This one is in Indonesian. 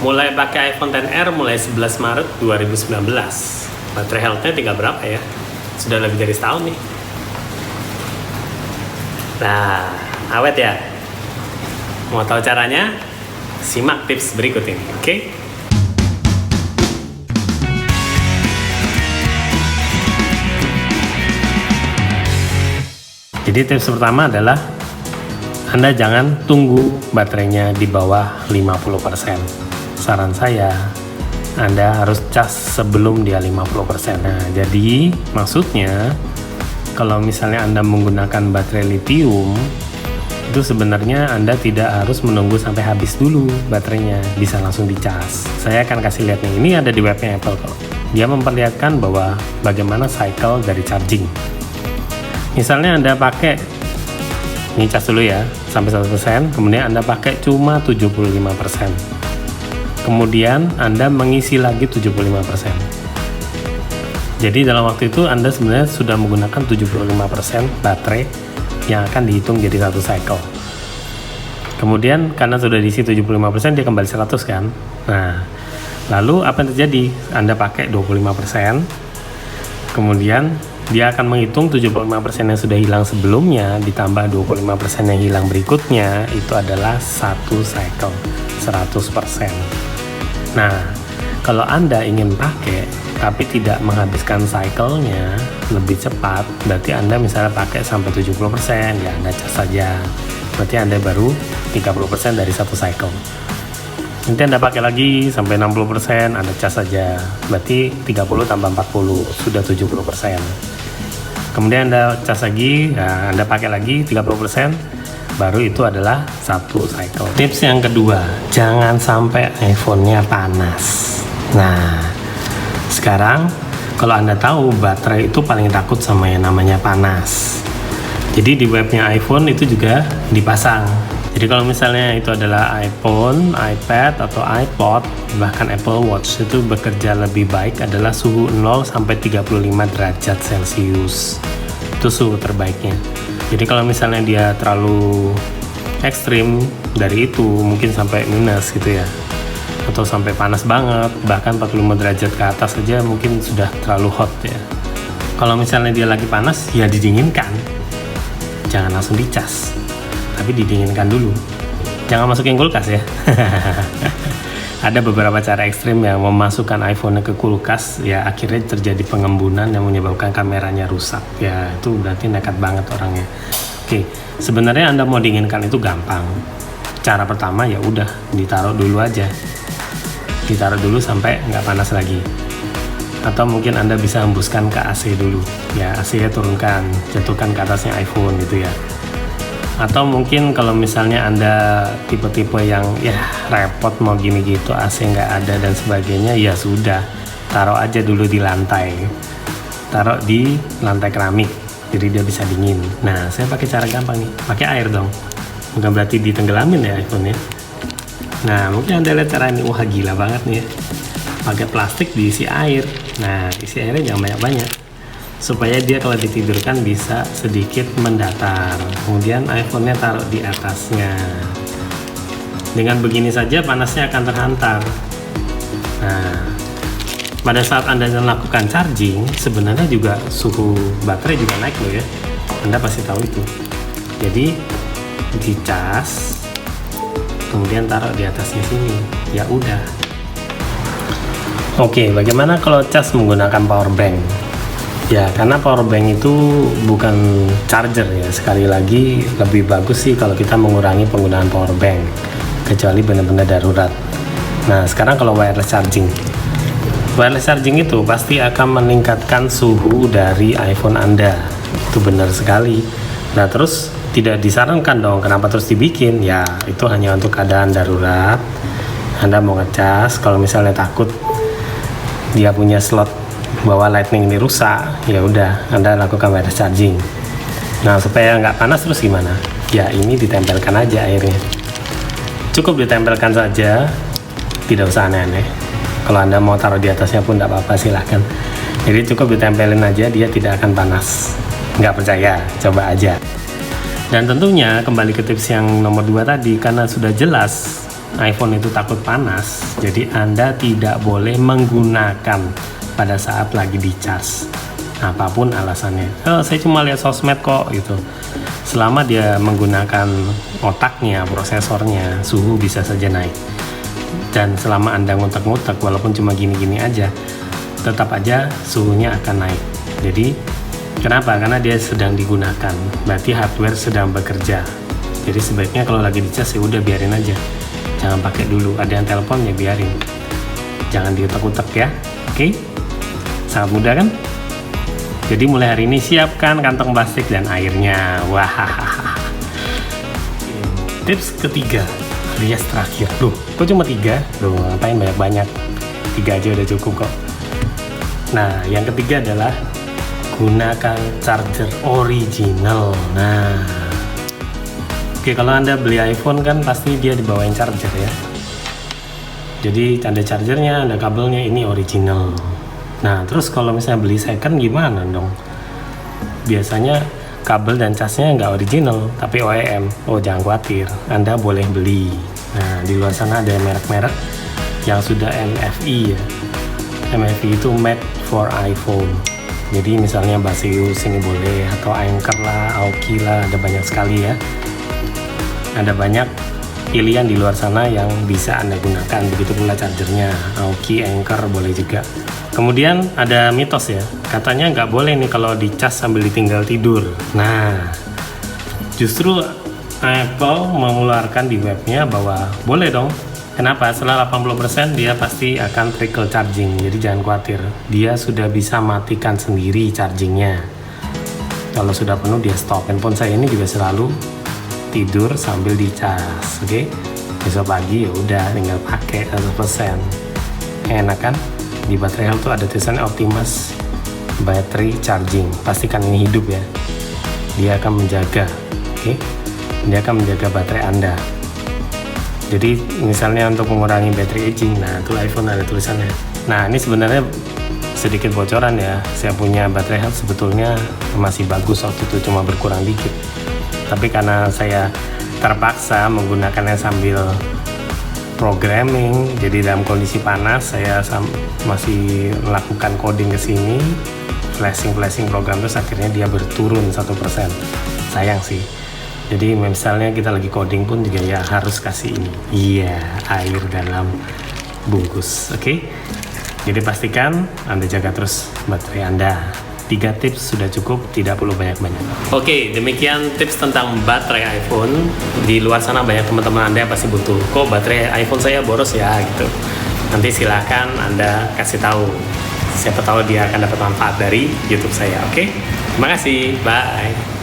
Mulai pakai iPhone XR mulai 11 Maret 2019. Baterai health-nya tinggal berapa ya? Sudah lebih dari setahun nih. Nah, awet ya? Mau tahu caranya? Simak tips berikut ini, oke? Jadi tips pertama adalah Anda jangan tunggu baterainya di bawah 50%. Saran saya, Anda harus cas sebelum dia 50%. Nah, jadi maksudnya kalau misalnya Anda menggunakan baterai lithium, itu sebenarnya Anda tidak harus menunggu sampai habis dulu baterainya, bisa langsung dicas. Saya akan kasih lihat nih, ini ada di webnya Apple kok. Dia memperlihatkan bahwa bagaimana cycle dari charging. Misalnya Anda pakai, ini cas dulu ya, sampai 100%, kemudian Anda pakai cuma 75%. Kemudian Anda mengisi lagi 75%. Jadi dalam waktu itu Anda sebenarnya sudah menggunakan 75% baterai yang akan dihitung jadi satu cycle. Kemudian karena sudah diisi 75%, dia kembali 100 kan. Nah, lalu apa yang terjadi? Anda pakai 25%, kemudian dia akan menghitung 75% yang sudah hilang sebelumnya ditambah 25% yang hilang berikutnya, itu adalah satu cycle 100%. Nah, kalau Anda ingin pakai tapi tidak menghabiskan cycle-nya lebih cepat, berarti Anda misalnya pakai sampai 70%, ya Anda cas saja. Berarti Anda baru 30% dari satu cycle. Nanti Anda pakai lagi sampai 60%, Anda cas saja. Berarti 30 tambah 40, sudah 70%. Kemudian Anda cas lagi, nah Anda pakai lagi 30%, baru itu adalah satu cycle. Tips yang kedua, jangan sampai iPhone-nya panas. Nah, sekarang kalau Anda tahu baterai itu paling takut sama yang namanya panas. Jadi di webnya iPhone itu juga dipasang. Jadi kalau misalnya itu adalah iPhone, iPad, atau iPod, bahkan Apple Watch, itu bekerja lebih baik adalah suhu 0 sampai 35 derajat Celcius. Itu suhu terbaiknya. Jadi kalau misalnya dia terlalu ekstrim dari itu, mungkin sampai minus gitu ya, atau sampai panas banget, bahkan 45 derajat ke atas saja mungkin sudah terlalu hot ya. Kalau misalnya dia lagi panas, ya didinginkan. Jangan langsung dicas, tapi didinginkan dulu. Jangan masukin kulkas ya. Ada beberapa cara ekstrim yang memasukkan iPhone ke kulkas, ya akhirnya terjadi pengembunan yang menyebabkan kameranya rusak. Ya itu berarti nekat banget orangnya. Oke, sebenarnya Anda mau dinginkan itu gampang. Cara pertama ya udah ditaruh dulu aja. Ditaruh dulu sampai nggak panas lagi. Atau mungkin Anda bisa hembuskan ke AC dulu. Ya AC-nya turunkan, jatuhkan ke atasnya iPhone gitu ya. Atau mungkin kalau misalnya Anda tipe-tipe yang ya repot mau gini gitu, AC nggak ada dan sebagainya, ya sudah, taruh aja dulu di lantai. Taruh di lantai keramik, jadi dia bisa dingin. Nah, saya pakai cara gampang nih, pakai air dong. Bukan berarti ditenggelamin ya iPhone-nya. Nah, mungkin Anda lihat cara ini, wah gila banget nih ya. Pakai plastik diisi air. Nah, isi airnya jangan banyak-banyak, supaya dia kalau ditidurkan bisa sedikit mendatar. Kemudian iPhone-nya taruh di atasnya. Dengan begini saja panasnya akan terhantar. Nah, pada saat Anda melakukan charging, sebenarnya juga suhu baterai juga naik loh ya. Anda pasti tahu itu. Jadi dicas, kemudian taruh di atasnya sini. Ya udah. Oke, bagaimana kalau cas menggunakan power bank? Ya, karena power bank itu bukan charger ya. Sekali lagi lebih bagus sih kalau kita mengurangi penggunaan power bank, kecuali benar-benar darurat. Nah, sekarang kalau wireless charging. Wireless charging itu pasti akan meningkatkan suhu dari iPhone Anda. Itu benar sekali. Nah, terus tidak disarankan dong, kenapa terus dibikin? Ya, itu hanya untuk keadaan darurat. Anda mau ngecas, kalau misalnya takut dia punya slot bahwa lightning ini rusak, ya udah Anda lakukan wireless charging. Nah, supaya nggak panas terus gimana? Ya ini ditempelkan aja airnya. Cukup ditempelkan saja, tidak usah aneh-aneh. Kalau Anda mau taruh di atasnya pun tidak apa-apa, silahkan. Jadi cukup ditempelin aja, dia tidak akan panas. Nggak percaya, coba aja. Dan tentunya kembali ke tips yang nomor 2 tadi, karena sudah jelas iPhone itu takut panas, jadi Anda tidak boleh menggunakan pada saat lagi di charge, apapun alasannya. Saya cuma lihat sosmed kok gitu. Selama dia menggunakan otaknya, prosesornya, suhu bisa saja naik. Dan selama Anda ngutak-ngutak walaupun cuma gini-gini aja, tetap aja suhunya akan naik. Jadi kenapa? Karena dia sedang digunakan, berarti hardware sedang bekerja. Jadi sebaiknya kalau lagi di cas ya udah biarin aja, jangan pakai dulu. Ada yang telepon ya biarin, jangan diutak-utak ya. Oke, sangat mudah kan? Jadi mulai hari ini siapkan kantong plastik dan airnya. Wah, tips ketiga alias terakhir. Loh, kok cuma 3? Loh, ngapain banyak-banyak? 3 aja udah cukup kok. Nah, yang ketiga adalah gunakan charger original. Nah, oke, kalau Anda beli iPhone kan pasti dia dibawain charger ya. Jadi ada chargernya, ada kabelnya, ini original. Nah, terus kalau misalnya beli second gimana dong? Biasanya kabel dan casnya nggak original, tapi OEM. Oh, jangan khawatir, Anda boleh beli. Nah, di luar sana ada merek-merek yang sudah MFI ya. MFI itu made for iPhone. Jadi misalnya Baseus ini boleh, atau Anker lah, Aoki lah, ada banyak sekali ya. Ada banyak pilihan di luar sana yang bisa Anda gunakan, begitu pula chargernya, Aoki, Anker boleh juga. Kemudian ada mitos ya, katanya nggak boleh nih kalau dicas sambil ditinggal tidur. Nah, justru Apple mengeluarkan di webnya bahwa boleh dong. Kenapa? Setelah 80% dia pasti akan trickle charging, jadi jangan khawatir, dia sudah bisa matikan sendiri chargingnya. Kalau sudah penuh dia stop. Handphone saya ini juga selalu tidur sambil dicas, oke? Besok pagi ya udah tinggal pakai 100%. Enak kan? Di baterai health tuh ada tulisannya Optimus battery charging. Pastikan ini hidup ya. Dia akan menjaga, oke? Dia akan menjaga baterai Anda. Jadi misalnya untuk mengurangi battery aging, nah itu iPhone ada tulisannya. Nah, ini sebenarnya sedikit bocoran ya. Saya punya baterai health sebetulnya masih bagus waktu itu, cuma berkurang dikit. Tapi karena saya terpaksa menggunakannya sambil programming, jadi dalam kondisi panas saya masih melakukan coding ke sini, flashing program, terus akhirnya dia berturun 1%. Sayang sih. Jadi misalnya kita lagi coding pun juga ya harus kasih ini, iya, air dalam bungkus, oke? Jadi pastikan Anda jaga terus baterai Anda. 3 tips sudah cukup, tidak perlu banyak-banyak. Oke, demikian tips tentang baterai iPhone. Di luar sana banyak teman-teman Anda yang pasti butuh, kok baterai iPhone saya boros ya gitu. Nanti silahkan Anda kasih tahu, siapa tahu dia akan dapat manfaat dari YouTube saya, oke? Terima kasih, bye.